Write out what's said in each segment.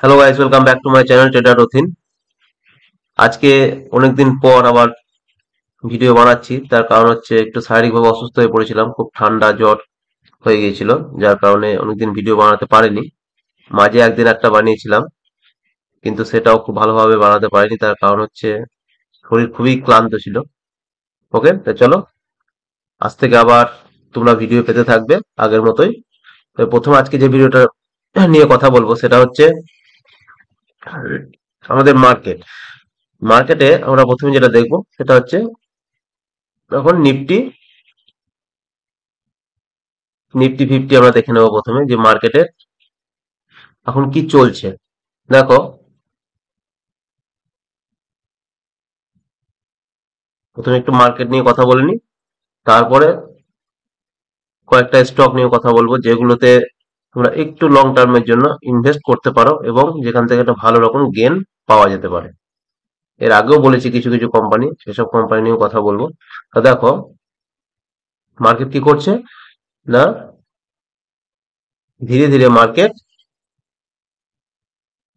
Hello guys, welcome back to my channel trader Rathin. আজকে অনেকদিন পর আবার ভিডিও বানাচ্ছি। তার কারণ হচ্ছে একটু শারীরিকভাবে অসুস্থ হয়ে পড়েছিলাম, খুব ঠান্ডা জ্বর হয়ে গিয়েছিল, যার কারণে অনেকদিন ভিডিও বানাতে পারিনি। মাঝে একদিন একটা বানিয়েছিলাম, কিন্তু সেটাও খুব ভালোভাবে বানাতে পারিনি। তার কারণ হচ্ছে শরীর খুবই ক্লান্ত ছিল। ওকে, তো চলো আজ থেকে আবার তোমরা ভিডিও পেতে থাকবে আগের মতোই। তো প্রথম আজকে যে ভিডিওটা নিয়ে কথা বলবো সেটা হচ্ছে আমাদের মার্কেটে আমরা প্রথমে যেটা দেখবো সেটা হচ্ছে এখন নিফটি ফিফটি আমরা দেখে নেবো প্রথমে, যে মার্কেটে এখন কি চলছে। দেখো, প্রথমে একটু মার্কেট নিয়ে কথা বলে নি, তারপরে কয়েকটা স্টক নিয়ে কথা বলবো যেগুলোতে তোমরা একটু লং টার্মের জন্য ইনভেস্ট করতে পারো এবং যেখান থেকে একটা ভালো রকম গেন পাওয়া যেতে পারে। এর আগেও বলেছি কিছু কিছু কোম্পানি, সেসব কোম্পানি নিয়েও কথা বলবো। তো দেখো, মার্কেট কি করছে না, ধীরে ধীরে মার্কেট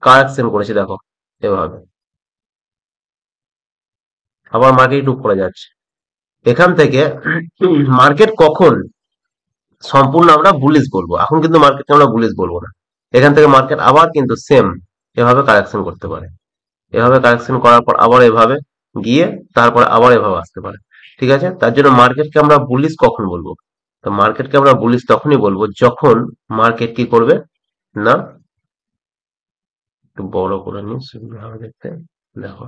কারেকশন করেছে। দেখো এভাবে আবার মার্কেট একটু উপরে যাচ্ছে। এখান থেকে মার্কেট কখন সম্পূর্ণ আমরা বুলিশ বলবো, এখন কিন্তু মার্কেটকে আমরা বুলিশ বলবো না। এখান থেকে মার্কেট আবার কিন্তু সেম এভাবে কারেকশন করতে পারে। এভাবে কারেকশন করার পর আবার এভাবে গিয়ে তারপরে আবার এভাবে আসতে পারে। ঠিক আছে, তার জন্য মার্কেটকে আমরা বুলিশ কখন বলবো? তো মার্কেটকে আমরা বুলিশ তখনই বলবো যখন মার্কেট কি করবে না, একটু বড় করে নিই সুবিধা হবে দেখতে। দেখো,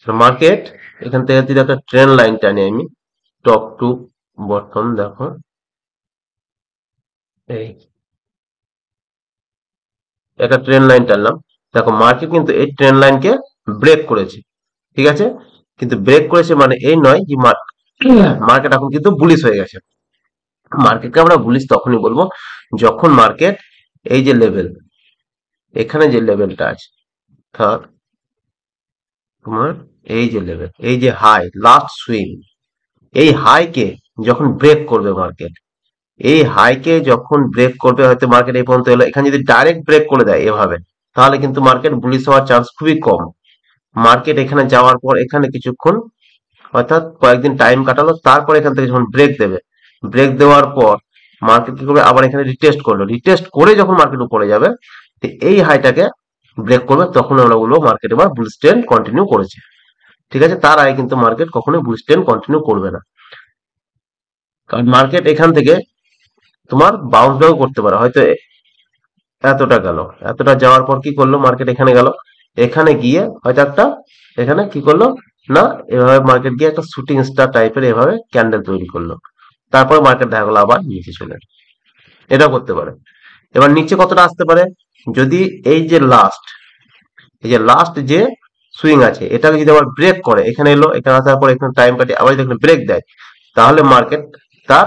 মার্কেট এখান থেকে যদি একটা ট্রেন লাইন টানি আমি, টপ টু বটম, দেখো এই একটা ট্রেন লাইন টানলাম। দেখো মার্কেট কিন্তু এই ট্রেন লাইনকে ব্রেক করেছে। ঠিক আছে, কিন্তু ব্রেক করেছে মানে এই নয় যে মার্কেট এখন কিন্তু বুলিশ হয়ে গেছে। মার্কেটকে আমরা বুলিশ তখনই বলবো যখন মার্কেট এই যে লেভেল, এখানে যে লেভেলটা আছে, অর্থাৎ তোমার এই যে লেভেল, এই যে হাই লাস্ট সুইং, এই হাইকে যখন ব্রেক করবে মার্কেট, এই হাইকে যখন ব্রেক করবে, হয়তো মার্কেট এই পর্যন্ত এলো, এখানে যদি ডাইরেক্ট ব্রেক করে দেয় এভাবে, তাহলে কিন্তু মার্কেট বুলিশ হওয়ার চান্স খুবই কম। মার্কেট এখানে যাওয়ার পর এখানে কিছুক্ষণ, অর্থাৎ কয়েকদিন টাইম কাটালো, তারপর এখান থেকে যখন ব্রেক দেবে, ব্রেক দেওয়ার পর মার্কেট কি করবে, আবার এখানে রিটেস্ট করলো, রিটেস্ট করে যখন মার্কেট উপরে যাবে, তো এই হাইটাকে ব্রেক করবে, তখন আমরা বলবো মার্কেট এবার বুলিশ ট্রেন্ড কন্টিনিউ করেছে। ঠিক আছে, তার আগে কিন্তু মার্কেট কখনোই বুলিশ ট্রেন্ড কন্টিনিউ করবে না। কারণ মার্কেট এখান থেকে তোমার বাউন্স ব্যাকও করতে পারে, হয়তো এতটা গেল, এতটা যাওয়ার পর কি করলো, মার্কেট এখানে গেল, এখানে গিয়ে হয়তো একটা, এখানে কি করলো না, এভাবে মার্কেট গিয়ে একটা শুটিং স্টার টাইপের এভাবে ক্যান্ডেল তৈরি করলো, তারপরে মার্কেট দেখা গেলো আবার নিচে চলে এলো। এটাও করতে পারে। এবার নিচে কতটা আসতে পারে, যদি এই যে লাস্ট, এই যে লাস্ট যে সুইং আছে এটাকে যদি আবার ব্রেক করে, এখানে এলো, এখানে আসার পর এখানে টাইম কাটিয়ে আবার যদি এখানে ব্রেক দেয়, তাহলে মার্কেট তার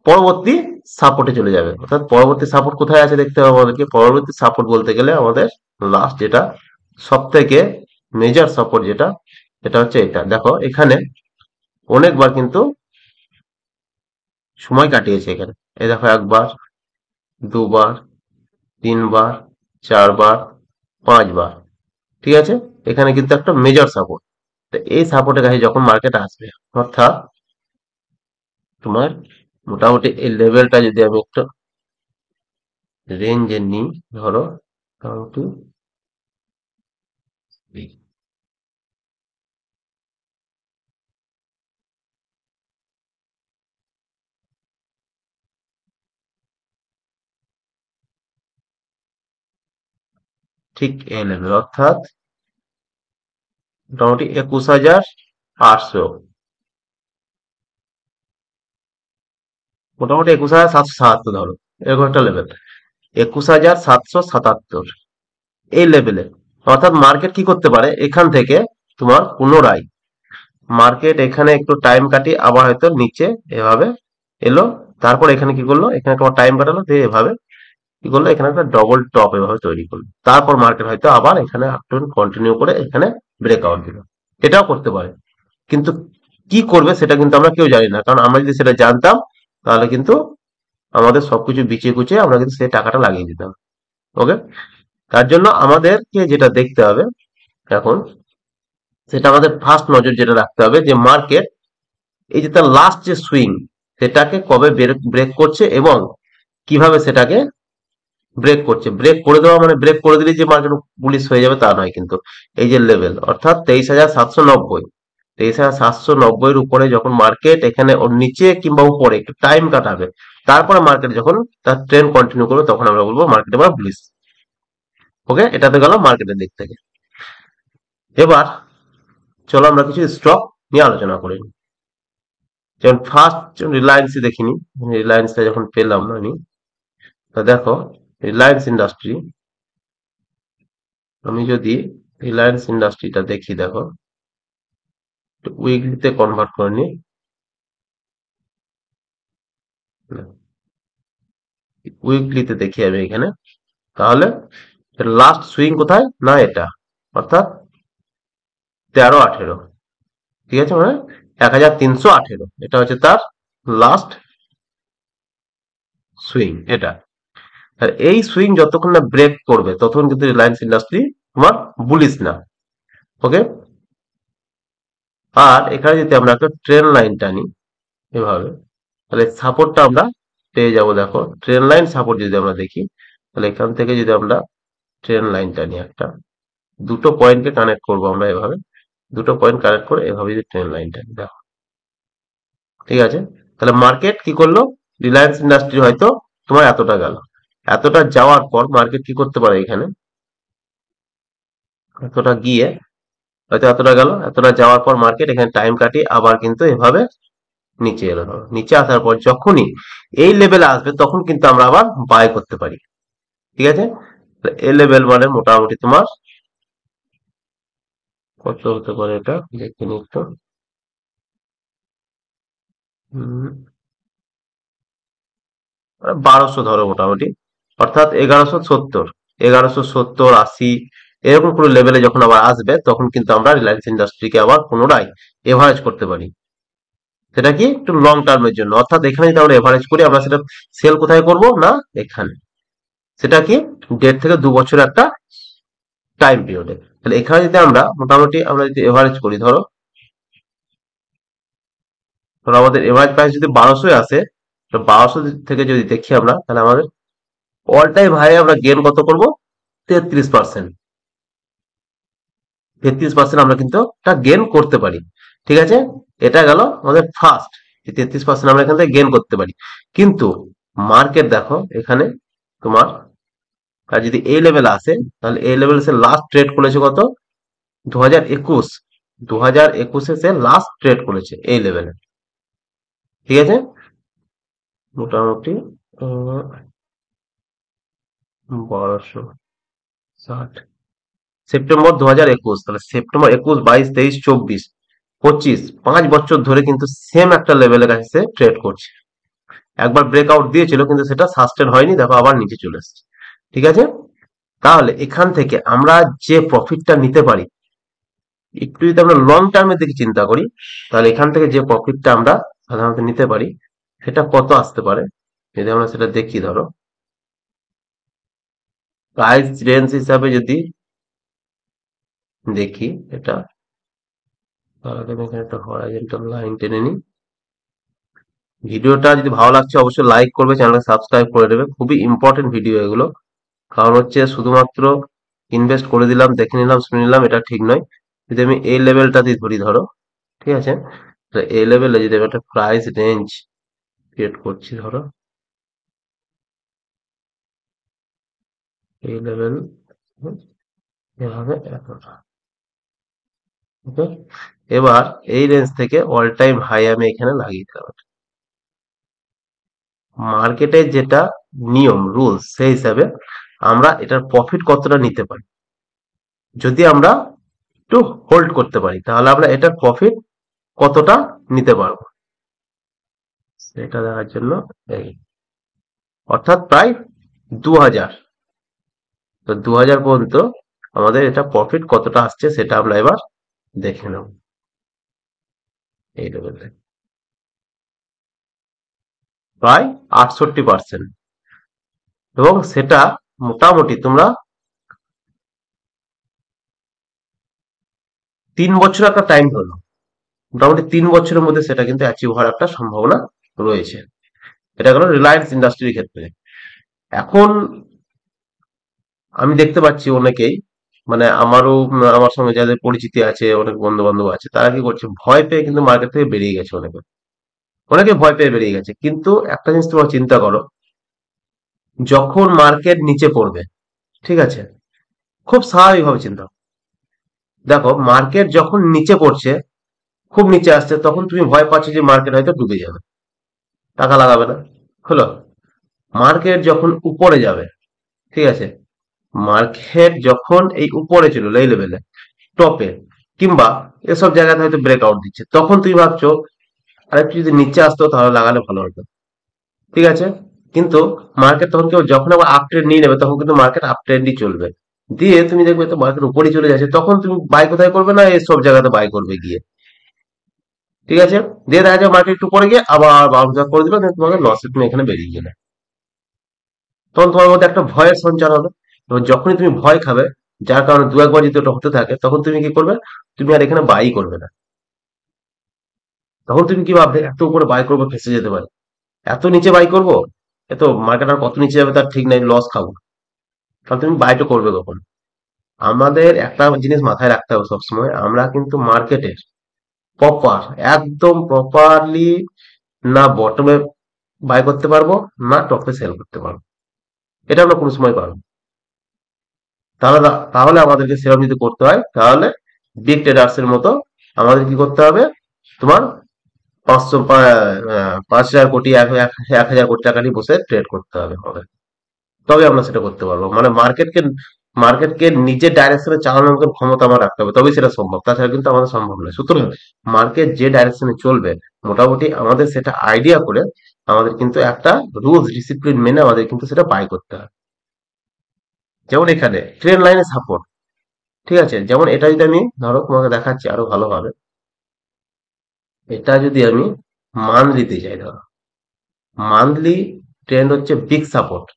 পরবর্তী সাপোর্টে চলে যাবে। অর্থাৎ পরবর্তী সাপোর্ট কোথায় আছে দেখতে হবে আমাদেরকে। পরবর্তী সাপোর্ট বলতে গেলে আমাদের লাস্ট যেটা সব থেকে মেজর সাপোর্ট যেটা, এটা হচ্ছে এটা। দেখো এখানে অনেকবার কিন্তু সময় কাটিয়েছে এখানে। এই দেখো, একবার, দুবার, তিনবার, চারবার, পাঁচবার। ঠিক আছে, এখানে কিন্তু একটা মেজর সাপোর্ট। তো এই সাপোর্টের কাছে যখন মার্কেট আসবে, অর্থাৎ তোমার মোটামুটি এই লেভেলটা যদি আমি একটু রেঞ্জে নিই, ধরো মোটামুটি ঠিক এই লেভেল, অর্থাৎ মোটামুটি 21,800, মোটামুটি 21,777 ধরো, এরকম একটা লেভেল, 21,777 এই লেভেলে। অর্থাৎ মার্কেট কি করতে পারে, এখান থেকে তোমার পুনরায় মার্কেট এখানে একটু টাইম কাটিয়ে আবার হয়তো নিচে এভাবে এলো, তারপর এখানে কি করলো, এখানে তোমার টাইম কাটালো, দিয়ে এভাবে কি করলো, এখানে একটা ডবল টপ এভাবে তৈরি করলো, তারপর মার্কেট হয়তো আবার এখানে আপটুন কন্টিনিউ করে এখানে ব্রেকআউট দিল। এটাও করতে পারে। কিন্তু কি করবে সেটা কিন্তু আমরা কেউ জানি না, কারণ আমরা যদি সেটা জানতাম তাহলে কিন্তু আমাদের সবকিছু বিছিয়ে কুচিয়ে আমরা কিন্তু সেই টাকাটা লাগিয়ে দিতাম। ওকে, তার জন্য আমাদেরকে যেটা দেখতে হবে এখন, সেটা আমাদের ফার্স্ট নজর যেটা রাখতে হবে যে মার্কেট এই যে তার লাস্ট যে সুইং সেটাকে কবে ব্রেক করছে এবং কিভাবে সেটাকে ব্রেক করছে। ব্রেক করে দেওয়া মানে ব্রেক করে দিলে যে মার্কেট বুলিশ হয়ে যাবে তা নয় কিন্তু। এই যে লেভেল অর্থাৎ 23,790, 23,790 উপরে যখন মার্কেট এখানে ওর নিচে কিংবা উপরে একটু টাইম কাটাবে, তারপরে মার্কেট যখন তার ট্রেন্ড কন্টিনিউ করবে তখন আমরা বলবো মার্কেট এবার বুলিশ। ওকে, এটা তো গেল মার্কেটের দিক থেকে। এবার চলো আমরা কিছু স্টক নিয়ে আলোচনা করি। যেমন ফার্স্ট রিলায়েন্স দেখিনি, রিলায়েন্সটা যখন পেলাম আমি, তা দেখো রিলায়েন্স ইন্ডাস্ট্রি, আমি যদি রিলায়েন্স ইন্ডাস্ট্রিটা দেখি, দেখো উইকলিতে কনভার্ট করে নি, উইকলিতে দেখি আমি এখানে, তাহলে লাস্ট সুইং কোথায় না এটা, অর্থাৎ 1318, ঠিক আছে, মানে 1318 এটা হচ্ছে তার লাস্ট সুইং এটা। আর এই সুইং যতক্ষণ না ব্রেক করবে ততক্ষণ কিন্তু রিলায়েন্স ইন্ডাস্ট্রি তোমার বুলিশ না। ওকে, আর এখানে যদি আমরা একটা ট্রেন লাইন টানি এভাবে, তাহলে সাপোর্টটা আমরা পেয়ে যাব। দেখো ট্রেন লাইন সাপোর্ট যদি আমরা দেখি, তাহলে এখান থেকে যদি আমরা ট্রেন লাইন টানি একটা, দুটো পয়েন্টকে কানেক্ট করবো আমরা এভাবে, দুটো পয়েন্ট কানেক্ট করে এভাবে যদি ট্রেন লাইন টানি, দেখো ঠিক আছে। তাহলে মার্কেট কি করলো, রিলায়েন্স ইন্ডাস্ট্রি হয়তো তোমার এতটা গেল, এতটা যাওয়ার পর মার্কেট কি করতে পারে, এখানে এতটা গিয়ে হয়তো এতটা গেল, এতটা যাওয়ার পর মার্কেট এখানে টাইম কাটিয়ে আবার কিন্তু এভাবে নিচে এলো। ধরো নিচে আসার পর যখনই এই লেভেলে আসবে তখন কিন্তু আমরা আবার বাই করতে পারি, ঠিক আছে। এই লেভেল মানে মোটামুটি তোমার কত হতে পারে এটা দেখে নি একটু। 1200 ধরো মোটামুটি, অর্থাৎ 1170, 1170, 80 এরকম কোনো লেভেলে যখন আবার আসবে তখন কিন্তু আমরা রিলায়েন্স ইন্ডাস্ট্রিকে আবার পুনরায় এভারেজ করতে পারি। সেটা কি একটু লং টার্মের জন্য, অর্থাৎ এখানে যদি আমরা এভারেজ করি আমরা সেটা সেল কোথায় করব না এখানে, সেটা কি 1.5 থেকে 2 বছর একটা টাইম পিরিয়ডে। তাহলে এখানে যদি আমরা মোটামুটি আমরা যদি এভারেজ করি, ধরো ধরো আমাদের এভারেজ প্রাইস যদি 1200 আসে, তো 1200 থেকে যদি দেখি আমরা, তাহলে আমাদের অল টাইম হাই আমরা গেন কত করব, 33%, 33% আমরা কিন্তু এটা গেন করতে পারি, ঠিক আছে। এটা গেল আমাদের ফার্স্ট, 33% আমরা এখান থেকে গেন করতে পারি। কিন্তু মার্কেট দেখো এখানে তোমার, আর যদি এই লেভেল আসে, তাহলে এই লেভেল সে লাস্ট ট্রেড করেছে কত, 2021, 2021 সে লাস্ট ট্রেড করেছে এই লেভেলে, ঠিক আছে। মোটামুটি 1260, সেপ্টেম্বর 2021, তাহলে সেপ্টেম্বর 21, 22, 23, 24, 25, 5 বছর ধরে কিন্তু সেম একটা লেভেলের কাছে সে ট্রেড করছে। একবার ব্রেকআউট দিয়েছিল কিন্তু সেটা সাস্টেন হয়নি, দেখো আবার নিচে চলে এসেছে, ঠিক আছে। তাহলে এখান থেকে আমরা যে প্রফিটটা নিতে পারি, একটু যদি আমরা লং টার্মের দিকে চিন্তা করি, তাহলে এখান থেকে যে প্রফিটটা আমরা সাধারণত নিতে পারি সেটা কত আসতে পারে, যদি আমরা সেটা দেখি, ধরো প্রাইস রেঞ্জ হিসাবে যদি দেখি এটা, তাহলে আমি এখানে একটা হরাইজন্টাল লাইন টেনে নিই। ভিডিওটা যদি ভালো লাগছে অবশ্যই লাইক করবে, চ্যানেলকে সাবস্ক্রাইব করে দেবে, খুবই ইম্পর্টেন্ট ভিডিও এগুলো। কারণ হচ্ছে শুধুমাত্র ইনভেস্ট করে দিলাম, দেখে নিলাম, শুনে নিলাম, এটা ঠিক নয়। যদি আমি এই লেভেলটা দিয়ে ধরি, ধরো ঠিক আছে, তো এই লেভেলে যদি আমি একটা প্রাইস রেঞ্জ ক্রিয়েট করছি, ধরো এই লেভেল এভাবে এতটা, ওকে। এবার এই রেঞ্জ থেকে অল টাইম হাই আমি এখানে লাগিয়ে দিলাম। মার্কেটের যেটা নিয়ম রুলস সেই হিসাবে আমরা এটার প্রফিট কতটা নিতে পারি, যদি আমরা একটু হোল্ড করতে পারি তাহলে আমরা এটার প্রফিট কতটা নিতে পারবো সেটা দেখার জন্য এই, অর্থাৎ প্রায় 2000, তো 2000 পর্যন্ত আমাদের এটা প্রফিট কতটা আসছে সেটা আমরা এবার দেখে নেব। এই লেভেলে প্রায় 68%। এবং সেটা মোটামুটি তোমরা 3 বছর একটা টাইম হলো, মোটামুটি 3 বছরের মধ্যে সেটা কিন্তু অ্যাচিভ হওয়ার একটা সম্ভাবনা রয়েছে। এটা গেল রিলায়েন্স ইন্ডাস্ট্রির ক্ষেত্রে। এখন আমি দেখতে পাচ্ছি অনেকেই, মানে আমারও আমার সঙ্গে যাদের পরিচিতি আছে, অনেক বন্ধু বান্ধব আছে, তারা কি করছে, ভয় পেয়ে কিন্তু মার্কেট থেকে বেরিয়ে গেছে। অনেকে অনেকে ভয় পেয়ে বেরিয়ে গেছে, কিন্তু একটা জিনিস তোমরা চিন্তা করো, যখন মার্কেট নিচে পড়বে, ঠিক আছে, খুব স্বাভাবিকভাবে চিন্তা করো। দেখো মার্কেট যখন নিচে পড়ছে, খুব নিচে আসছে, তখন তুমি ভয় পাচ্ছ যে মার্কেট হয়তো ডুবে যাবে, টাকা লাগাবে না, হলো। মার্কেট যখন উপরে যাবে, ঠিক আছে, মার্কেট যখন এই উপরে ছিল এই লেভেলে, টপে, কিংবা এসব জায়গাতে হয়তো ব্রেকআউট দিচ্ছে, তখন তুমি ভাবছো আরেকটু যদি নিচে আসতো তাহলে লাগালে ভালো হতো, ঠিক আছে। কিন্তু মার্কেট তখন কেউ যখন আবার আপ ট্রেন্ড নিয়ে নেবে, তখন কিন্তু মার্কেট আপ ট্রেন্ডই চলবে। দিয়ে তুমি দেখবে তো মার্কেট উপরেই চলে যাচ্ছে, তখন তুমি বাই কোথায় করবে, না এসব জায়গাতে বাই করবে গিয়ে, ঠিক আছে। দিয়ে দেখা যায় মার্কেট একটু পরে গিয়ে আবার বাউন্স ব্যাক করে দিল, then তোমাকে লসে তুমি এখানে বেরিয়ে গেলে, তখন তোমার মধ্যে একটা ভয়ের সঞ্চার হবে। এবং যখনই তুমি ভয় খাবে, যার কারণে দু একবার যদি ওটা হতে থাকে, তখন তুমি কি করবে, তুমি আর এখানে বাই করবে না। তখন তুমি কি ভাববে, এত উপরে বাই করবো ফেসে যেতে পারে, এত নিচে বাই করবো, এত মার্কেট আর কত নিচে যাবে তার ঠিক নাই, লস খাবো। তাহলে তুমি বাইটা করবে কখন? আমাদের একটা জিনিস মাথায় রাখতে হবে সবসময়, আমরা কিন্তু মার্কেটের প্রপার, একদম প্রপারলি, না বটমে বাই করতে পারবো, না টপে সেল করতে পারবো, এটা আমরা কোনো সময় পারবো না। তাহলে তাহলে আমাদেরকে সেরকম যদি করতে হয়, তাহলে বিগ ট্রেডার্স এর মতো আমাদের কি করতে হবে, তোমার 5,000 কোটি, 1,000 কোটি টাকা নিয়ে বসে ট্রেড করতে হবে আমাদের, তবে আমরা সেটা করতে পারবো। মানে মার্কেটকে নিজের ডাইরেকশনে চালানোর মতো ক্ষমতা আমার রাখতে হবে, তবেই সেটা সম্ভব, তাছাড়া কিন্তু আমাদের সম্ভব নয়। সুতরাং মার্কেট যে ডাইরেকশনে চলবে, মোটামুটি আমাদের সেটা আইডিয়া করে, আমাদের কিন্তু একটা রুলস ডিসিপ্লিন মেনে আমাদের কিন্তু সেটা বাই করতে হবে। যেমন এখানে ট্রেন লাইনে সাপোর্ট, ঠিক আছে, যেমন এটা যদি আমি ধরো তোমাকে দেখাচ্ছি আরো ভালোভাবে, এটা যদি আমি মান্থলিতে যাই, ধরো মান্থলি ট্রেন্ড হচ্ছে বিগ সাপোর্ট,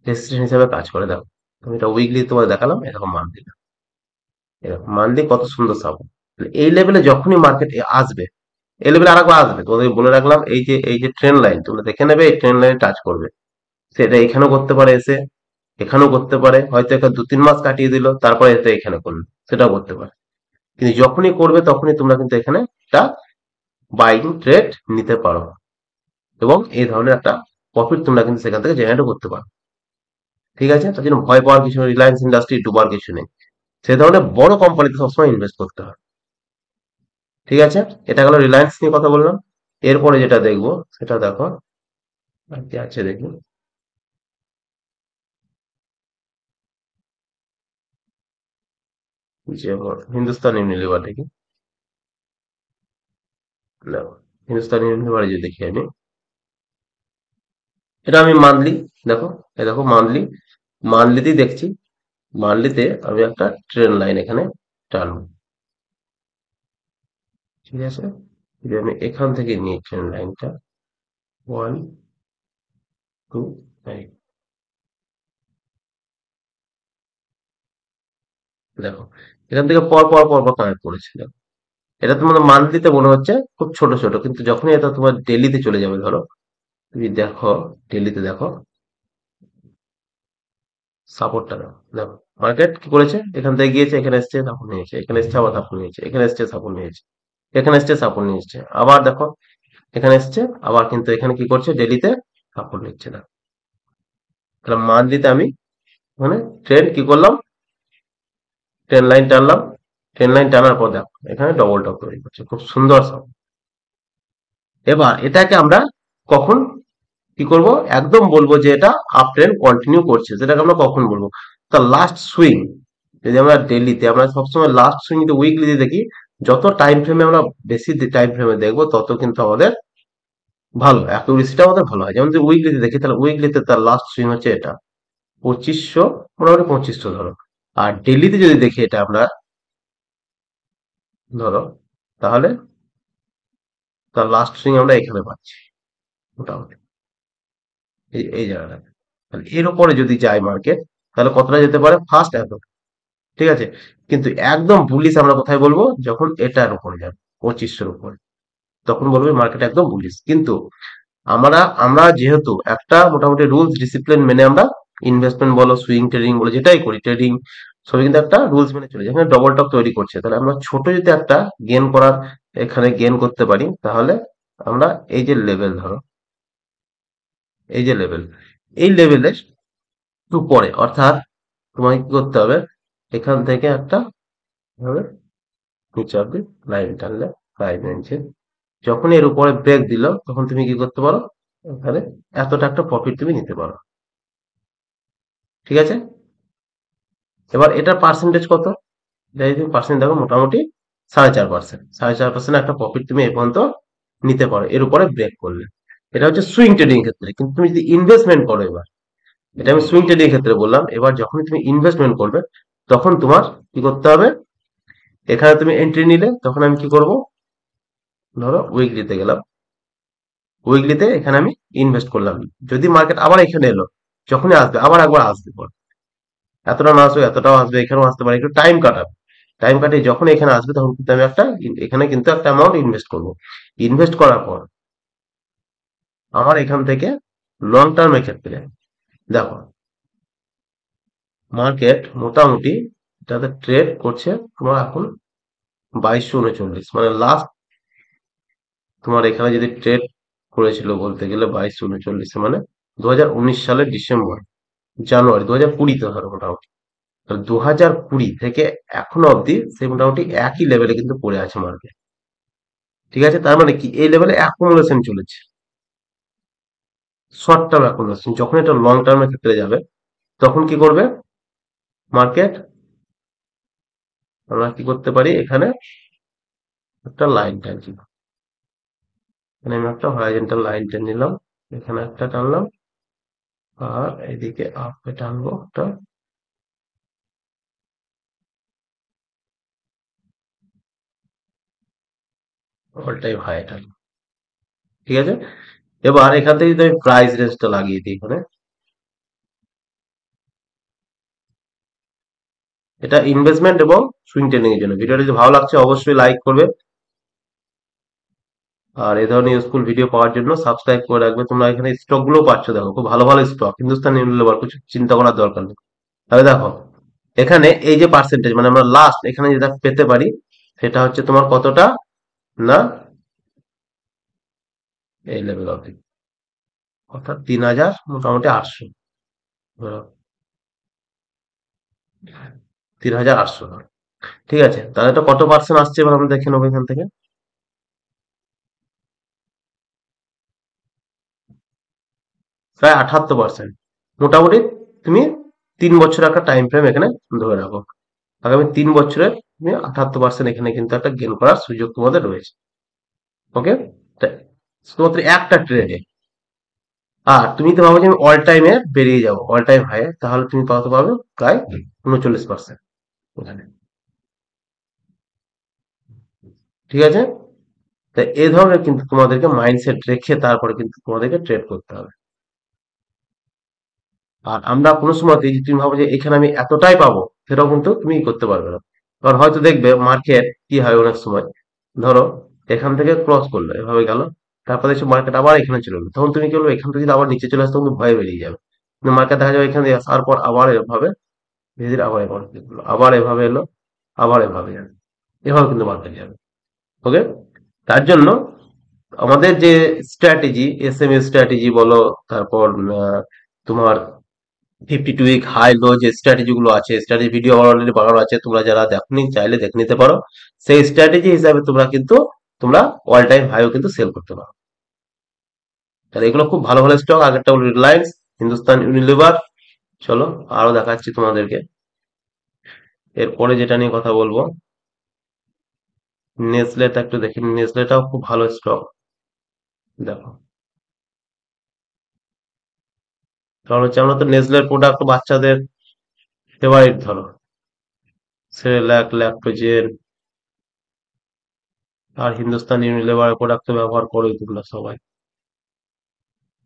রেজিস্ট্যান্স হিসেবে কাজ করে। দেখো আমি এটা উইকলি তোমাকে দেখালাম, এরকম মান্থলি, এরকম মান্থলি কত সুন্দর সাপোর্ট। এই লেভেলে যখনই মার্কেট আসবে, এই লেভেলে আরেকবার আসবে, তোমাদের বলে রাখলাম, এই যে ট্রেন লাইন তোমরা দেখে নেবে, এই ট্রেন লাইনে টাচ করবে, সেটা এখানেও করতে পারে, এসে এখানেও করতে পারে, হয়তো এখানে 2-3 মাস কাটিয়ে দিল, তারপরে এটা এখানে করলো, সেটাও করতে পারে। কিন্তু যখনই করবে তখনই তোমরা কিন্তু এখানে একটা বাইং ট্রেড নিতে পারো, এবং এই ধরনের একটা প্রফিট তোমরা কিন্তু সেখান থেকে জেনারেট করতে পারো, ঠিক আছে। তার জন্য ভয় পাওয়ার কিছু নেই, রিলায়েন্স ইন্ডাস্ট্রি ডুবার কিছু নেই, সে ধরনের বড় কোম্পানিতে সবসময় ইনভেস্ট করতে হয়, ঠিক আছে। এটা গেল রিলায়েন্স নিয়ে কথা বললাম। এরপরে যেটা দেখবো সেটা দেখো, আর কি আছে দেখি, যেমন হিন্দুস্তান ইউনিলিভার দেখি। দেখো হিন্দুস্তান ইউনিলিভারে যে দেখি আমি, এটা আমি মান্থলি, দেখো এই দেখো মান্থলি, মান্থলিতেই দেখছি। মান্থলিতে আমি একটা ট্রেন লাইন এখানে টানবো, ঠিক আছে। যদি আমি এখান থেকে নিই ট্রেন লাইনটা, 1, 2, 3, দেখো এখান থেকে পর পর পর পর কানেক্ট করেছে, দেখো এটা তোমার মান্থলিতে মনে হচ্ছে খুব ছোট ছোট, কিন্তু যখনই এটা তোমার ডেলিতে চলে যাবে, ধরো তুমি দেখো, ডেলিতে দেখো সাপোর্টটা, দেখো দেখো মার্কেট কি করেছে, এখান থেকে গিয়েছে, এখানে এসছে সাপোর্ট নিয়েছে, এখানে এসছে আবার সাপোর্ট নিয়েছে, এখানে এসছে সাপোর্ট নিয়েছে, এখানে এসছে সাপোর্ট নিয়েছে, আবার দেখো এখানে এসছে, আবার কিন্তু এখানে কি করছে, ডেলিতে সাপোর্ট নিচ্ছে না। তাহলে মান্থলিতে আমি মানে ট্রেন্ড কি করলাম, ট্রেন লাইন টানলাম, ট্রেন লাইন টানার পর দেখো এখানে ডবল টপ তৈরি করছে, খুব সুন্দর সব। এবার এটাকে আমরা কখন কি করব, একদম বলবো যে এটা আপ ট্রেন্ড কন্টিনিউ করছে, সেটাকে আমরা কখন বলবো, তার লাস্ট সুইং, যদি আমরা ডেলিতে, আমরা সবসময় লাস্ট সুইং যদি উইকলিতে দেখি, যত টাইম ফ্রেমে আমরা বেশি টাইম ফ্রেমে দেখবো, তত কিন্তু আমাদের ভালো অ্যাকুরেসিটা আমাদের ভালো হয়। যেমন যদি উইকলিতে দেখি, তাহলে উইকলিতে তার লাস্ট সুইং হচ্ছে এটা 2500, মোটামুটি 2500 ধরো। আর ডেলিতে যদি দেখি এটা আমরা, ধরো তাহলে তার লাস্ট সুইং আমরা এখানে পাচ্ছি মোটামুটি এই জায়গাটা। তাহলে এর উপরে যদি যায় মার্কেট, তাহলে কতটা যেতে পারে? ফার্স্ট এত, ঠিক আছে। কিন্তু একদম বুলিশ আমরা কোথায় বলবো? যখন এটার উপরে যাবে 2500-এর উপরে, তখন বলবে মার্কেট একদম বুলিশ। কিন্তু আমরা যেহেতু একটা মোটামুটি রুলস ডিসিপ্লিন মেনে আমরা ইনভেস্টমেন্ট বলো, সুইং ট্রেডিং বলো, যেটাই করি, ট্রেডিং সবই কিন্তু একটা রুলস মেনে চলে। যেখানে ডবল টপ তৈরি করছে, তাহলে আমরা ছোট যদি একটা গেন করার এখানে গেন করতে পারি, তাহলে আমরা এই যে লেভেল, ধরো এই যে লেভেল, এই লেভেলের উপরে, অর্থাৎ তোমাকে কি করতে হবে? এখান থেকে একটা ভাবে নিচে অব্দি লাইন টানলে, 5 ইঞ্চি, যখন এর উপরে ব্রেক দিল, তখন তুমি কি করতে পারো? এখানে এতটা একটা প্রফিট তুমি নিতে পারো, ঠিক আছে। এবার এটার পার্সেন্টেজ কত? এটা যদি পার্সেন্ট দেখো, মোটামুটি 4.5%, 4.5% একটা প্রফিট তুমি এ পর্যন্ত নিতে পারো এর উপরে ব্রেক করলে। এটা হচ্ছে সুইং ট্রেডিং ক্ষেত্রে। কিন্তু তুমি যদি ইনভেস্টমেন্ট করো, এবার এটা আমি সুইং ট্রেডিং ক্ষেত্রে বললাম। এবার যখন তুমি ইনভেস্টমেন্ট করবে, তখন তোমার কি করতে হবে? এখানে তুমি এন্ট্রি নিলে, তখন আমি কি করব? ধরো উইকলিতে গেলাম, উইকলিতে এখানে আমি ইনভেস্ট করলাম। যদি মার্কেট আবার এখানে এলো, যখনই আসবে আবার একবার আসবে পরে, এতটা না আসবে এতটাও আসবে, এখানেও আসতে পারে, একটু টাইম কাটাবে। টাইম কাটিয়ে যখন এখানে আসবে, তখন কিন্তু আমি একটা এখানে কিন্তু একটা অ্যামাউন্ট ইনভেস্ট করব। ইনভেস্ট করার পর আমার এখান থেকে লং টার্মের ক্ষেত্রে দেখো, মার্কেট মোটামুটি যাতে ট্রেড করছে তোমার এখন 2239, মানে লাস্ট তোমার এখানে যদি ট্রেড করেছিল বলতে গেলে 2239, মানে 2019 সালের ডিসেম্বর, জানুয়ারি 2020-তে ধরো মোটামুটি। 2020 থেকে এখনো অব্দি সে মোটামুটি একই লেভেলে কিন্তু পড়ে আছে মার্কেট, ঠিক আছে। তার মানে কি? এই লেভেলে অ্যাকুমুলেশন চলেছে, শর্ট টার্ম অ্যাকুমুলেশন। যখন এটা লং টার্মের ক্ষেত্রে যাবে, তখন কি করবে মার্কেট? আমরা কি করতে পারি? এখানে একটা লাইন টানছি, এখানে আমি একটা হরাইজন্টাল লাইন টেনে নিলাম, এখানে একটা টানলাম, আর এদিকে আপে টানবো একটা অল টাইম হাই টানবো, ঠিক আছে। এবার এখান থেকে যদি আমি প্রাইস রেঞ্জটা লাগিয়ে দিই এখানে, এটা ইনভেস্টমেন্ট এবং সুইং ট্রেডিং এর জন্য। ভিডিওটা যদি ভালো লাগছে, অবশ্যই লাইক করবে। আর এই ধরনের ইউজফুল ভিডিও পাওয়ার জন্য সাবস্ক্রাইব করে রাখবে। তোমরা এখানে স্টক গুলো পাচ্ছ, দেখো খুব ভালো ভালো স্টক, হিন্দুস্তান ইউনিলিভার, কিছু চিন্তা করার দরকার নেই। তাহলে দেখো, এখানে এই যে পার্সেন্টেজ, মানে আমরা লাস্ট এখানে যেটা পেতে পারি, সেটা হচ্ছে তোমার কতটা? না, এই লেভেল অব্দি, অর্থাৎ 3,000 মোটামুটি 800, 3,800, ঠিক আছে। তাহলে এটা কত পার্সেন্ট আসছে এবার আমরা দেখে নেবো এখান থেকে। প্রায় 78%। মোটামুটি তুমি 3 বছর একটা টাইম ফ্রেম এখানে ধরে রাখো, আগামী 3 বছরে তুমি 78% এখানে কিন্তু একটা গেন করার সুযোগ তোমাদের রয়েছে। ওকে, শুধুমাত্র একটা ট্রেডে। আর তুমি তো ভাবো যে আমি অল টাইমে বেরিয়ে যাবো, অল টাইম হাই, তাহলে তুমি কত পাবে? প্রায় 39% এখানে, ঠিক আছে। তাই এই ধরনের কিন্তু তোমাদেরকে মাইন্ডসেট রেখে তারপরে কিন্তু তোমাদেরকে ট্রেড করতে হবে। আর আমরা কোনো সময় যদি তুমি ভাবো যে এখানে আমি এতটাই পাবো, সেটাও কিন্তু তুমি করতে পারবে না। কারণ হয়তো দেখবে মার্কেট কি হয় অনেক সময়, ধরো এখান থেকে ক্রস করলো, এভাবে গেল, তারপরে এসে মার্কেট আবার এখানে চলে এলো, তখন তুমি কি বলবে? এখান থেকে যদি আবার নিচে চলে আসে, তখন তুমি ভয়ে বেরিয়ে যাবে। কিন্তু মার্কেট দেখা যাবে এখানে আসার পর আবার এভাবে ধীরে ধীরে আবার এভাবে এলো, আবার এভাবে এলো, আবার এভাবে যাবে, এভাবে কিন্তু মার্কেট যাবে। ওকে, তার জন্য আমাদের যে স্ট্র্যাটেজি, এসএমএ স্ট্র্যাটেজি বলো, তারপর তোমার 52 উইক হাই লো যে স্ট্র্যাটেজি গুলো আছে, স্ট্র্যাটেজি ভিডিও অলরেডি বানানো আছে, তোমরা যারা দেখোনি চাইলে দেখে নিতে পারো। সেই স্ট্র্যাটেজি হিসাবে তোমরা অল টাইম হাইও কিন্তু সেল করতে পারো। তাহলে এগুলো খুব ভালো ভালো স্টক। আগেরটা হলো রিলায়েন্স, হিন্দুস্তান ইউনিলিভার। চলো আরো দেখাচ্ছি তোমাদেরকে। এরপরে যেটা নিয়ে কথা বলবো, নেসলেটা একটু দেখি, নেসলেটাও খুব ভালো স্টক। দেখো, কারণ হচ্ছে আমরা তো নেসলের প্রোডাক্ট বাচ্চাদের ফেভারিট, ধরো সেরেল্যাক, ল্যাকটোজেন, আর হিন্দুস্তান ইউনিলিভার প্রোডাক্ট তো ব্যবহার করোই তোমরা সবাই।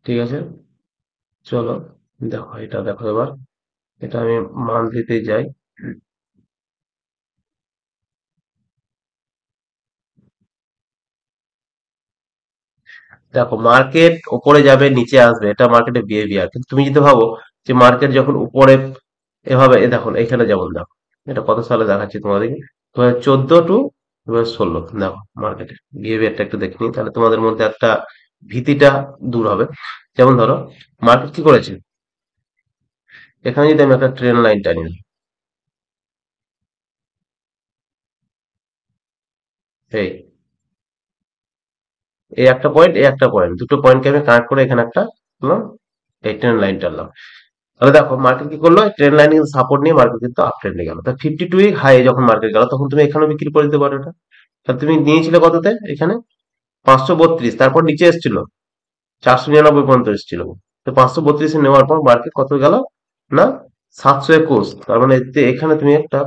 ঠিক আছে, চলো দেখো, এটা দেখো এবার। এটা আমি মান্থলিতে যাই। দেখো, মার্কেট উপরে যাবে নিচে আসবে, এটা মার্কেটের বিহেভিয়ার। কিন্তু তুমি যদি ভাবো যে মার্কেট যখন উপরে এভাবে, দেখো এখানে যেমন দেখো, এটা কত সালে দেখাচ্ছি তোমাদেরকে, 2014 to 2016। দেখো মার্কেটের বিহেভিয়ারটা একটু দেখে নিই, তাহলে তোমাদের মধ্যে একটা ভীতিটা দূর হবে। যেমন ধরো, মার্কেট কি করেছে, এখানে যদি আমি একটা ট্রেন লাইন টানি, এই এই একটা পয়েন্ট, এই একটা পয়েন্ট, দুটো পয়েন্টকে আমি কানেক্ট করে এখানে একটা করলাম, এই ট্রেন লাইন টানলাম। তাহলে দেখো মার্কেট কি করলো, ট্রেন লাইন সাপোর্ট নিয়ে মার্কেট কিন্তু আপ ট্রেন্ডে গেল। তা 52 উইক হাই যখন মার্কেট গেল, তখন তুমি এখানে বিক্রি করে দিতে পারো এটা। তাহলে তুমি নিয়েছিলে কততে, এখানে 532, তারপর নিচে এসেছিল 499 পর্যন্ত এসেছিল। তো 532 নেওয়ার পর মার্কেট কত গেল না, 721। তার মানে এখানে তুমি একটা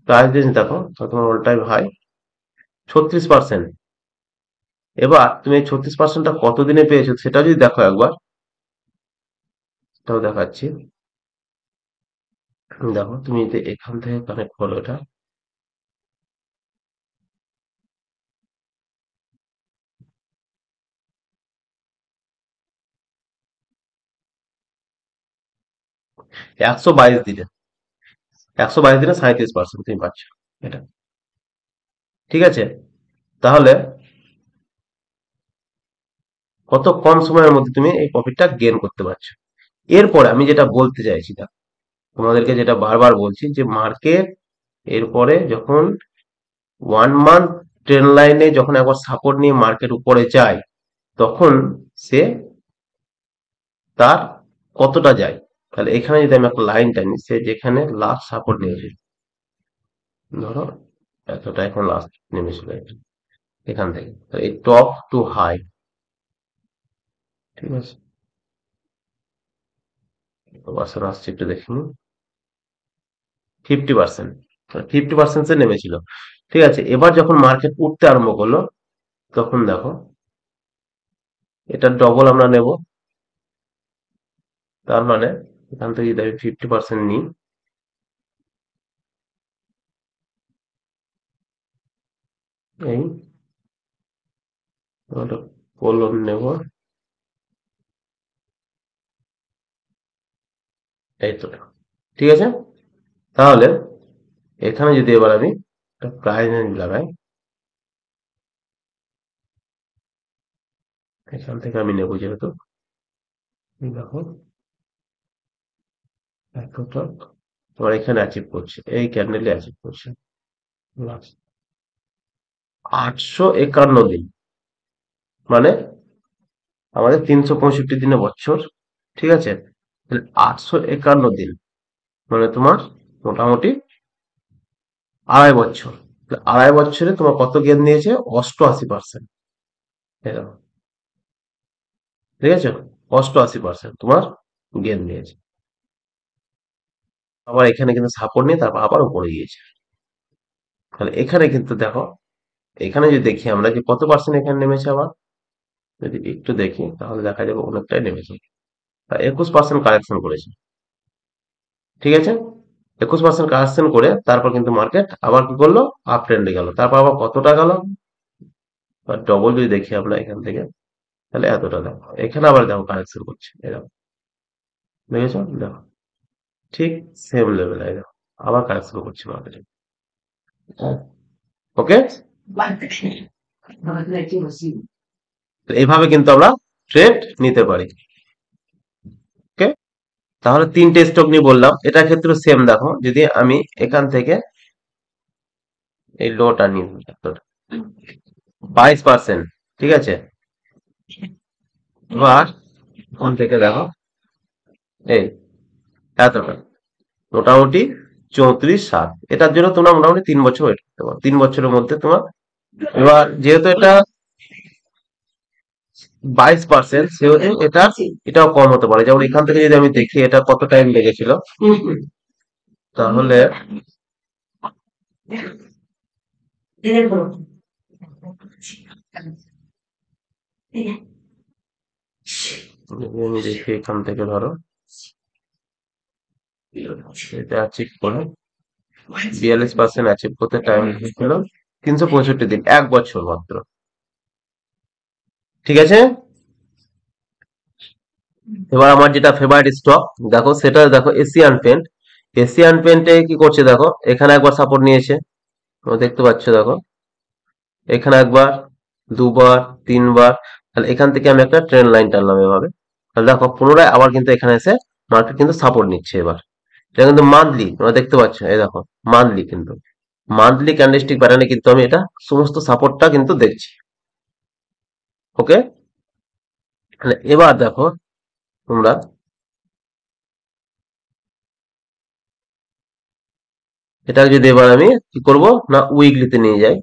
প্রাইস রেঞ্জ দেখো, তোমার অল টাইম হাই 36%। এবার তুমি এই 36%টা কতদিনে পেয়েছো সেটা যদি দেখো একবার, এটাও দেখাচ্ছি। দেখো তুমি যদি এখান থেকে কানেক্ট করো এটা, 122 দিনে, 122 দিনে 37% তুমি পাচ্ছ এটা। ঠিক আছে, তাহলে কত কম সময়ের মধ্যে তুমি এই প্রফিটটা গেইন করতে পারছো। এরপরে আমি যেটা বলতে চাইছি, দেখো তোমাদেরকে যেটা বারবার বলছি, যে মার্কেট এরপরে যখন 1 মান্থ ট্রেন লাইনে যখন একবার সাপোর্ট নিয়ে মার্কেট উপরে যায়, তখন সে তার কতটা যায়। তাহলে এখানে যদি আমি একটা লাইন টানি, সে যেখানে লাস্ট সাপোর্ট নিয়েছে, ধরো এতটা এখন লাস্ট নেমেছিল এখান থেকে, তো এই টপ টু হাই, ঠিক আছে, পার্সেন্ট আসছে একটু দেখিনি, 50%, 50% সে নেমেছিল। ঠিক আছে, এবার যখন মার্কেট উঠতে আরম্ভ করলো, তখন দেখো এটা ডবল আমরা নেব। তার মানে এখান থেকে যদি আমি 50% নিই, এই কলম নেব, এই তো, ঠিক আছে। তাহলে এখানে যদি এবার আমি একটা প্রাইস রেঞ্জ লাগাই, এখান থেকে আমি নেবো যেহেতু, দেখো এতটা তোমার এখানে অ্যাচিভ করছে, এই ক্যান্ডেলে অ্যাচিভ করছে 851 দিন, মানে আমাদের 365 দিনে বছর। ঠিক আছে, 851 দিন মানে তোমার মোটামুটি 2.5 বছর। 2.5 বছরে তোমার কত গেন দিয়েছে, 88%। এরকম, ঠিক আছে, 88% তোমার গেন দিয়েছে। আবার এখানে কিন্তু সাপোর্ট নিয়ে তারপর আবার উপরে গিয়েছে। তাহলে এখানে কিন্তু দেখো, এখানে যদি দেখি আমরা যে কত পার্সেন্ট এখানে নেমেছে, আবার যদি একটু দেখি তাহলে দেখা যাবে অনেকটাই নেমেছে, 21% কারেকশন করেছে। ঠিক আছে, 21% কারেকশন করে তারপর কিন্তু মার্কেট আবার কি করলো, আপ ট্রেন্ডে গেল। তারপর আবার কতটা গেল, ডবল যদি দেখি আমরা এখান থেকে, তাহলে এতটা দেখো, এখানে আবার দেখো কারেকশন করছে এরকম, দেখেছো, দেখো ঠিক সেম লেভেল, দেখো আবার কারেকশন করছে মার্কেটে। ওকে, এইভাবে কিন্তু আমরা ট্রেড নিতে পারি। ওকে, তাহলে তিনটে স্টক নিয়ে বললাম, এটার ক্ষেত্রে সেম। দেখো যদি আমি এখান থেকে এই লোটা নিই, 22%, ঠিক আছে, এবার ওখান থেকে দেখো এই এতটা, মোটামুটি 34.7। এটার জন্য তোমরা মোটামুটি 3 বছর ওয়েট করতে পারো, 3 বছরের মধ্যে তোমার। এবার যেহেতু এটা 22%, সেহেতু এটা এটাও কম হতে পারে। যেমন এখান থেকে যদি আমি দেখি এটা কত টাইম লেগেছিল, তাহলে আমি দেখি এখান থেকে ধরো এটা অ্যাচিভ করে 42% অ্যাচিভ করতে টাইম লেগেছিল 365 দিন, 1 বছর মাত্র। ঠিক আছে, এবার আমার যেটা ফেভারিট স্টক দেখো, সেটা দেখো এশিয়ান পেন্ট। এশিয়ান পেন্টে কি করছে দেখো, এখানে একবার সাপোর্ট নিয়েছে, তোমরা দেখতে পাচ্ছ দেখো, এখানে একবার, দুবার, তিনবার। তাহলে এখান থেকে আমি একটা ট্রেন লাইন টানলাম এভাবে। তাহলে দেখো পুনরায় আবার কিন্তু এখানে এসে মার্কেট কিন্তু সাপোর্ট নিচ্ছে এবার। এটা কিন্তু মান্থলি, তোমরা দেখতে পাচ্ছ, এই দেখো মান্থলি কিন্তু, মান্থলি ক্যান্ডেলস্টিক প্যাটার্নে কিন্তু আমি এটা সমস্ত সাপোর্টটা কিন্তু দেখছি। ওকে, তাহলে এবার দেখো তোমরা, এটা যদি এবার আমি কি করব না, উইকলিতে নিয়ে যাই।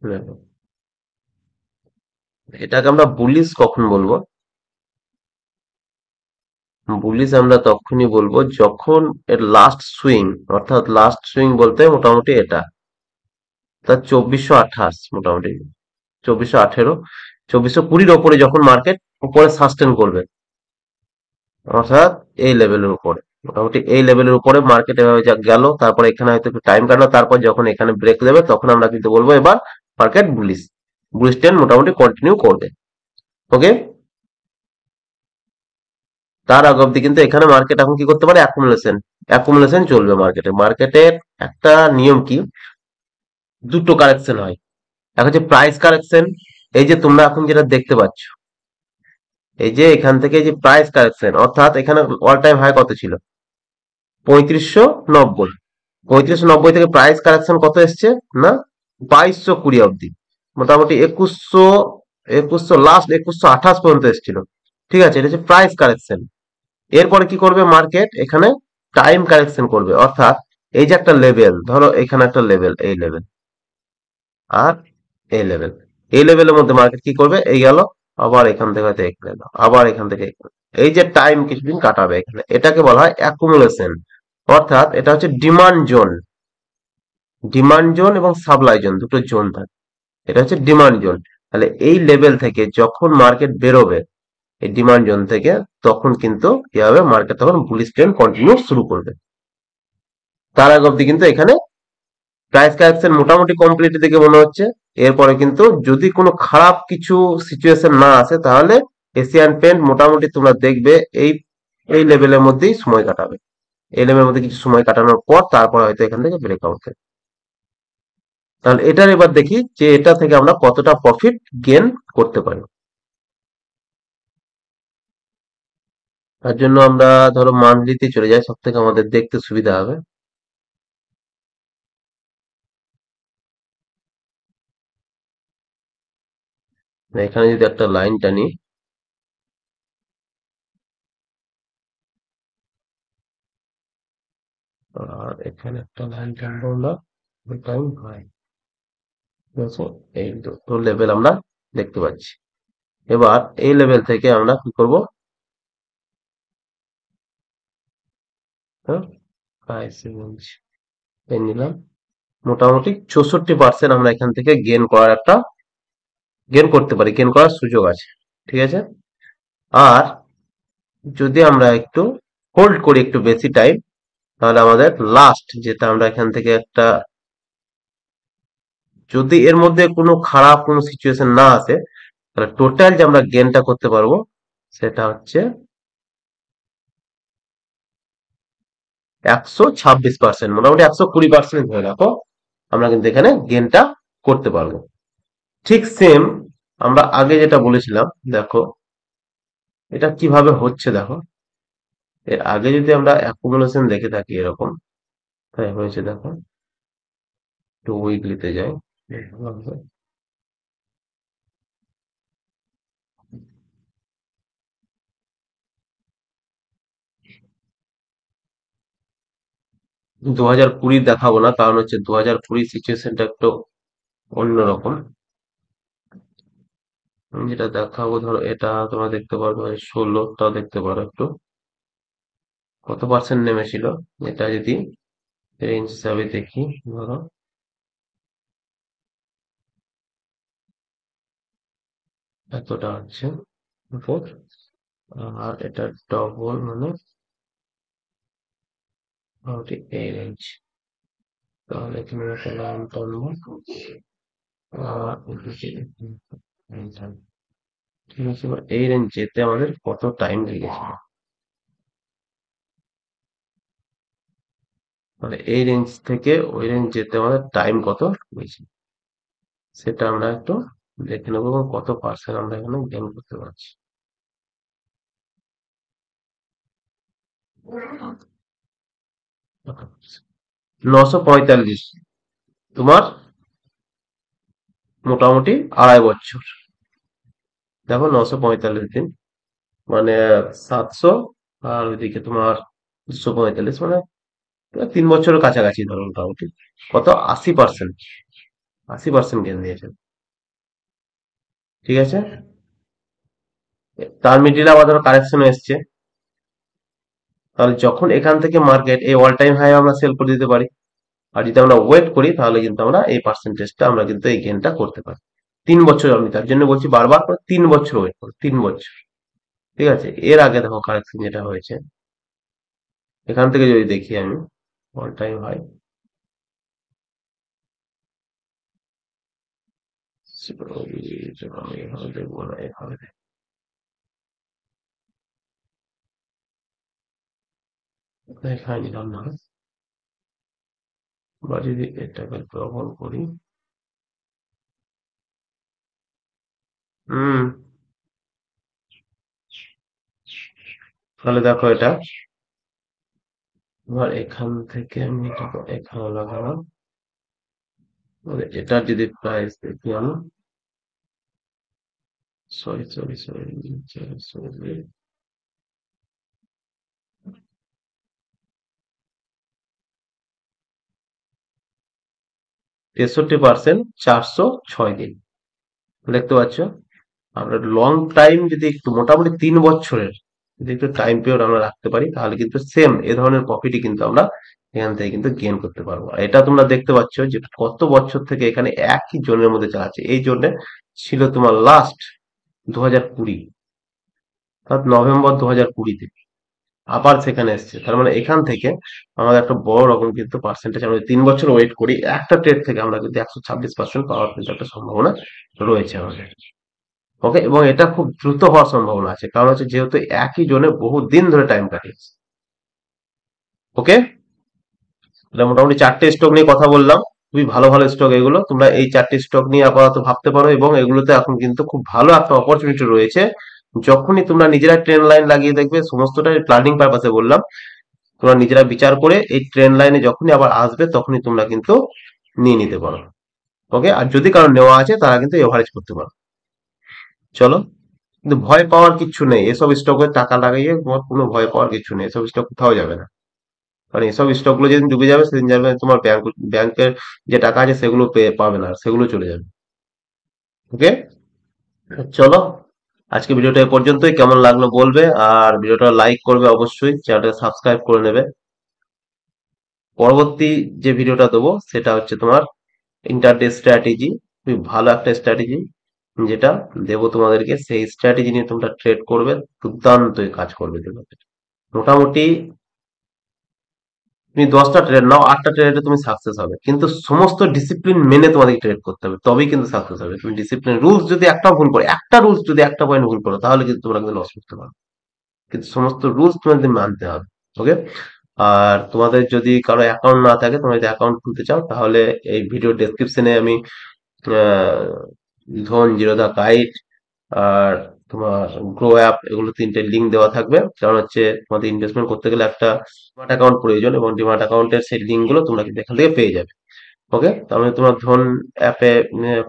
দেখো, এটাকে আমরা বুলিশ কখন বলবো? বুলিশ আমরা তখনই বলবো যখন এর লাস্ট সুইং, অর্থাৎ লাস্ট সুইং বলতে মোটামুটি এটা, তার 2428, মোটামুটি 2418, 2420-র ওপরে যখন মার্কেট উপরে সাস্টেন করবে, অর্থাৎ এই লেভেলের উপরে, মোটামুটি এই লেভেলের উপরে মার্কেট এভাবে যা গেল, তারপরে এখানে হয়তো একটু টাইম কাটলো, তারপর যখন এখানে ব্রেক দেবে তখন আমরা কিন্তু বলবো এবার মার্কেট বুলিশ, বুলিশ ট্রেন্ড মোটামুটি কন্টিনিউ করবে। ওকে, তার আগ অব্দি কিন্তু এখানে মার্কেট এখন কি করতে পারে, অ্যাকুমুলেশন, অ্যাকুমুলেশন চলবে মার্কেটে। মার্কেটের একটা নিয়ম কি, দুটো কারেকশন হয়, এক হচ্ছে প্রাইস কারেকশন, এই যে তোমরা এখন যেটা দেখতে পাচ্ছ, এই যে এখান থেকে এই যে প্রাইস কারেকশন, অর্থাৎ এখানে অল টাইম হাই কত ছিল, 3590, 3590 থেকে প্রাইস কারেকশন কত এসছে না, 2220 অব্দি, মোটামুটি 2100 লাস্ট 2128 পর্যন্ত এসেছিল। ঠিক আছে, এটা হচ্ছে প্রাইস কারেকশন। এরপরে কি করবে মার্কেট, এখানে টাইম কারেকশন করবে, অর্থাৎ এই যে একটা লেভেল, ধরো এখানে একটা লেভেল, এই লেভেল আর এই লেভেল, এই লেভেলের মধ্যে মার্কেট কি করবে, এই গেল, আবার এখান থেকে হয়তো এখানে এলো, আবার এখান থেকে এখানে। এই যে টাইম কিছুদিন কাটাবে এখানে, এটাকে বলা হয় অ্যাকুমুলেশন। অর্থাৎ এটা হচ্ছে ডিমান্ড জোন, ডিমান্ড জোন এবং সাপ্লাই জোন, দুটো জোন থাকে, এটা হচ্ছে ডিমান্ড জোন। তাহলে এই লেভেল থেকে যখন মার্কেট বেরোবে এই ডিমান্ড জোন থেকে, তখন কিন্তু কি হবে, মার্কেট তখন বুলিশ ট্রেন্ড কন্টিনিউ শুরু করবে। তার আগ অব্দি কিন্তু এখানে প্রাইস কারেকশন মোটামুটি কমপ্লিট দিকে মনে হচ্ছে। এরপরে কিন্তু যদি কোনো খারাপ কিছু সিচুয়েশন না আসে, তাহলে এশিয়ান পেন্ট মোটামুটি তোমরা দেখবে এই এই লেভেলের মধ্যেই সময় কাটাবে। এই লেভেলের মধ্যে কিছু সময় কাটানোর পর তারপর হয়তো এখান থেকে ব্রেকআউট দেবে। তাহলে এটার এবার দেখি যে এটা থেকে আমরা কতটা প্রফিট গেন করতে পারি। তার জন্য আমরা ধরো মান্থলিতে চলে যাই, সব থেকে আমাদের দেখতে সুবিধা হবে। এখানে যদি একটা লাইন টানি, আর এখানে একটা লাইন টানবো আমরা, টাইম হয়, ঠিক আছে, এই দুটো লেভেল আমরা দেখতে পাচ্ছি। এবার এই লেভেল থেকে আমরা কি করব, হ্যাঁ, প্রাইসে বলছি, এই নিলাম, মোটামুটি 64% আমরা এখান থেকে গেন করার একটা, গেন করতে পারি, গেন করার সুযোগ আছে। ঠিক আছে, আর যদি আমরা একটু হোল্ড করি একটু বেশি টাইম, তাহলে আমাদের লাস্ট যেটা আমরা এখান থেকে একটা, যদি এর মধ্যে কোনো খারাপ কোনো সিচুয়েশন না আসে, তাহলে টোটাল যে আমরা গেনটা করতে পারবো সেটা হচ্ছে 126%, মোটামুটি 120% ধরে রাখো, আমরা কিন্তু এখানে গেনটা করতে পারবো। ঠিক সেম আমরা আগে যেটা বলেছিলাম, দেখো এটা কিভাবে হচ্ছে দেখো, এর আগে যদি আমরা অ্যাকুমুলেশন দেখে থাকি এরকম, তাই হয়েছে দেখো, একটু উইকলিতে যাই, 2020 দেখাবো না, কারণ হচ্ছে 2020 সিচুয়েশনটা একটু অন্যরকম। আমি যেটা দেখাবো ধরো, এটা তোমরা দেখতে পারো 2016টা দেখতে পারো একটু, কত পার্সেন্ট নেমেছিল, এটা যদি রেঞ্জ হিসাবে দেখি, ধরো এতটা হচ্ছে উপর, আর এটা ডবল মানে মোটামুটি এই রেঞ্জ। তাহলে এখানে একটা লাইন টানবো, আর ঠিক আছে, এবার এই রেঞ্জ যেতে আমাদের কত টাইম লেগেছে, মানে এই রেঞ্জ থেকে ওই রেঞ্জ যেতে আমাদের টাইম কত লেগেছে সেটা আমরা একটু দেখে নেবো, এবং কত পার্সেন্ট আমরা এখানে গেইন করতে পারছি। 945, তোমার মোটামুটি 2.5 বছর। দেখো 945 দিন মানে 700, আর ওইদিকে তোমার 245, মানে 3 বছরের কাছাকাছি ধরো মোটামুটি। কত? 80%, 80% গেইন দিয়েছে। ঠিক আছে, তার মিডিলে আবার ধরো কারেকশন এসছে, তাহলে যখন এখান থেকে মার্কেট এই অল টাইম হাই আমরা সেল করে দিতে পারি, আর যদি আমরা ওয়েট করি তাহলে কিন্তু আমরা এই পার্সেন্টেজটা আমরা কিন্তু এই গেইনটা করতে পারি। 3 বছর, আমি তার জন্য বলছি বারবার করে 3 বছর ওয়েট করো, 3 বছর। ঠিক আছে, এর আগে দেখো কারেকশন যেটা হয়েছে, এখান থেকে যদি দেখি আমি অল টাইম হাই, এভাবে দেখবো না, এভাবে দেখাই নিলাম না, বা যদি এটাকে গ্রহণ করি, হুম, তাহলে দেখো এটা, এবার এখান থেকে আমি এটাকে এখানে লাগালাম, মানে এটার যদি প্রাইস দেখি আমি, সরি সরি সরি সরি, 63%, 406 দিন। দেখতে পাচ্ছ, আমরা লং টাইম যদি একটু মোটামুটি 3 বছরের যদি একটু টাইম পিরিয়ড আমরা রাখতে পারি, তাহলে কিন্তু সেম এ ধরনের প্রফিটই কিন্তু আমরা এখান থেকে কিন্তু গেইন করতে পারবো। আর এটা তোমরা দেখতে পাচ্ছ যে কত বছর থেকে এখানে একই জোনের মধ্যে চালাচ্ছে। এই জন্যে ছিল তোমার লাস্ট 2020, অর্থাৎ নভেম্বর 2020-তে আবার সেখানে এসছে। তার মানে এখান থেকে আমাদের একটা বড় রকম কিন্তু পার্সেন্টেজ, আমরা 3 বছর ওয়েট করি একটা ট্রেড থেকে, আমরা কিন্তু 126% পাওয়ার কিন্তু একটা সম্ভাবনা রয়েছে আমাদের। ওকে, এবং এটা খুব দ্রুত হওয়ার সম্ভাবনা আছে, কারণ হচ্ছে যেহেতু একই জোনে বহু দিন ধরে টাইম কাটিয়েছে। ওকে, এটা মোটামুটি 4টে স্টক নিয়ে কথা বললাম, খুবই ভালো ভালো স্টক এগুলো, তোমরা এই 4টে স্টক নিয়ে আপাতত ভাবতে পারো, এবং এগুলোতে এখন কিন্তু খুব ভালো একটা অপরচুনিটি রয়েছে। যখনই তোমরা নিজেরা ট্রেন লাইন লাগিয়ে দেখবে, সমস্তটা প্ল্যানিং পারপাসে বললাম, তোমরা নিজেরা বিচার করে এই ট্রেন লাইনে যখনই আবার আসবে তখনই তোমরা কিন্তু নিয়ে নিতে পারো। ওকে, আর যদি কারো নেওয়া আছে তারা কিন্তু এভারেজ করতে পারো। চলো, কিন্তু ভয় পাওয়ার কিচ্ছু নেই, এসব স্টকে টাকা লাগিয়ে তোমার কোনো ভয় পাওয়ার কিছু নেই, এসব স্টক কোথাও যাবে না। কারণ এসব স্টক গুলো যেদিন ডুবে যাবে সেদিন যাবে তোমার ব্যাংকের যে টাকা আছে সেগুলো পাবে না, সেগুলো চলে যাবে। ওকে, চলো, আজকে ভিডিওটা এ পর্যন্তই। কেমন লাগলো বলবে, আর ভিডিওটা লাইক করবে, অবশ্যই চ্যানেলটা সাবস্ক্রাইব করে নেবে। পরবর্তী যে ভিডিওটা দেবো সেটা হচ্ছে তোমার ইন্টারডে স্ট্র্যাটেজি, খুবই ভালো একটা স্ট্র্যাটেজি যেটা দেবো তোমাদেরকে, সেই স্ট্র্যাটেজি নিয়ে তোমরা ট্রেড করবে, দুর্দান্ত কাজ করবে তোমাদের। মোটামুটি তুমি 10টা ট্রেড নাও, 8টা ট্রেডে তুমি সাকসেস হবে, কিন্তু সমস্ত ডিসিপ্লিন মেনে তোমাদেরকে ট্রেড করতে হবে, তবেই কিন্তু সাকসেস হবে। তুমি ডিসিপ্লিন রুলস যদি একটা ভুল করো, একটা রুলস যদি একটা পয়েন্ট ভুল করো, তাহলে কিন্তু তোমরা কিন্তু লস করতে পারো। কিন্তু সমস্ত রুলস তোমাদের মানতে হবে। ওকে, আর তোমাদের যদি কারো অ্যাকাউন্ট না থাকে, তোমরা যদি অ্যাকাউন্ট খুলতে চাও, তাহলে এই ভিডিও ডেসক্রিপশনে আমি আহ, ধন, জিরোধা কাইট, আর তোমার গ্রো অ্যাপ, এগুলো 3টে লিঙ্ক দেওয়া থাকবে। কারণ হচ্ছে তোমাদের ইনভেস্টমেন্ট করতে গেলে একটা ডিমাট অ্যাকাউন্ট প্রয়োজন, এবং ডিমাট অ্যাকাউন্টের সেই লিঙ্ক গুলো তোমরা কিন্তু এখান থেকে পেয়ে যাবে। ওকে, তার মানে তোমার ধন অ্যাপে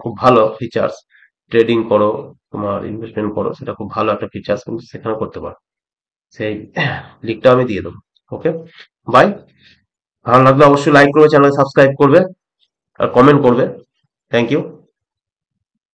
খুব ভালো ফিচার্স, ট্রেডিং করো, তোমার ইনভেস্টমেন্ট করো, সেটা খুব ভালো একটা ফিচার্স, কিন্তু সেখানে করতে পারো। সেই লিঙ্কটা আমি দিয়ে দেবো। Okay, bye. ভালো লাগলে অবশ্যই লাইক করবে, চ্যানেল সাবস্ক্রাইব করবে, আর কমেন্ট করবে। Thank you.